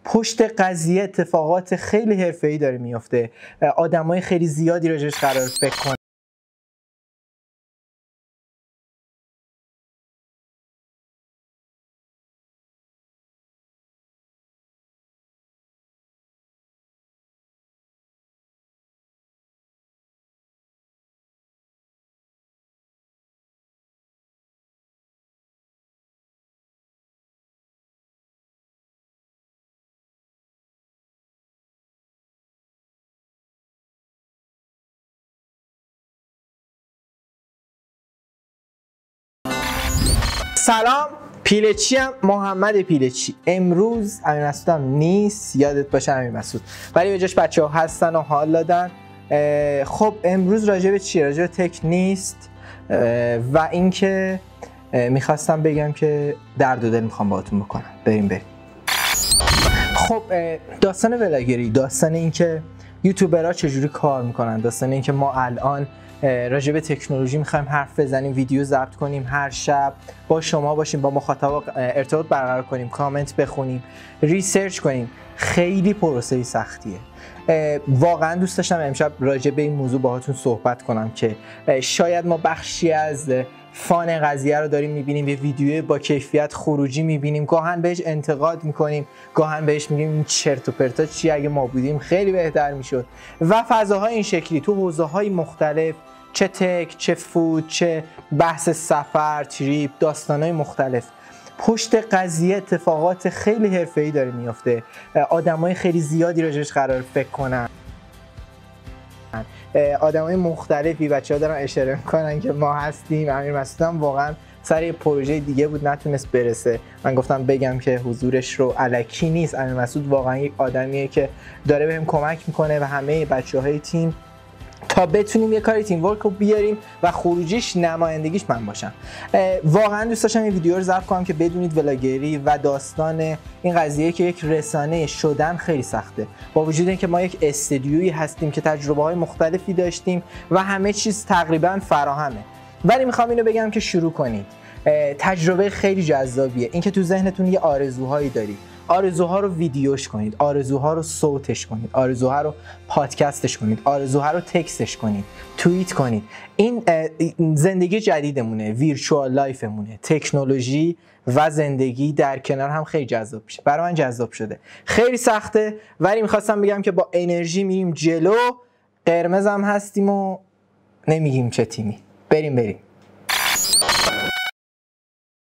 پشت قضیه اتفاقات خیلی حرفه‌ای داره میفته. آدمای خیلی زیادی راجعش قرار فکر کنن. سلام، پیلچی ام، محمد پیلچی. امروز امیر مسعود هم نیست، یادت باشه امیر مسعود، ولی به جاش بچه‌ها هستن و حال دادن. خب امروز راجع به چیه؟ راجع به تک نیست و اینکه میخواستم بگم که درد و دل میخوام باهاتون بکنم. بریم. خب داستان ولاگری، داستان اینکه یوتیوبرها چجوری کار میکنن، داستان اینکه ما الان راجع به تکنولوژی میخوایم حرف بزنیم، ویدیو ضبط کنیم، هر شب با شما باشیم، با مخاطب ارتباط برقرار کنیم، کامنت بخونیم، ریسرچ کنیم. خیلی پروسه سختیه. واقعا دوست داشتم امشب راجع به این موضوع باهاتون صحبت کنم که شاید ما بخشی از فان قضیه رو داریم میبینیم، یه ویدیو با کیفیت خروجی میبینیم، گاهن بهش انتقاد میکنیم، گاهن بهش میگیم این چرت و پرتا چی، اگه ما بودیم خیلی بهتر میشد. و فضاهای این شکلی تو حوزه‌های مختلف، چه تک، چه فود، چه بحث سفر، تریپ، داستانهای مختلف، پشت قضیه اتفاقات خیلی حرفه‌ای داره میفته. آدمای خیلی زیادی راجعش قرار فکر کنن. آدمای مختلفی، بچه‌ها دارن اشاره میکنن که ما هستیم. امیر مسعود هم واقعا سر یه پروژه دیگه بود، نتونست برسه. من گفتم بگم که حضورش رو الکی نیست. امیر مسعود واقعا یک آدمیه که داره بهم کمک میکنه و همه بچه‌های تیم تا بتونیم یه کاری تیم ورک رو بیاریم و خروجیش، نمایندگیش من باشم. واقعا دوست داشتم این ویدیو رو ضبط کنم که بدونید ولاگری و داستان این قضیه که یک رسانه شدن خیلی سخته، با وجود اینکه ما یک استدیویی هستیم که تجربه‌های مختلفی داشتیم و همه چیز تقریبا فراهمه، ولی میخوام اینو بگم که شروع کنید. تجربه خیلی جذابیه اینکه تو ذهنتون یه آرزوهایی دارید، آرزوها رو ویدیوش کنید، آرزوها رو صوتش کنید، آرزوها رو پادکستش کنید، آرزوها رو تکستش کنید، توییت کنید. این زندگی جدیدمونه، ویرچوال لایفمونه. تکنولوژی و زندگی در کنار هم خیلی جذاب میشه. برای من جذاب شده. خیلی سخته، ولی میخواستم بگم که با انرژی میریم جلو. قرمز هم هستیم و نمیگیم چه تیمی. بریم.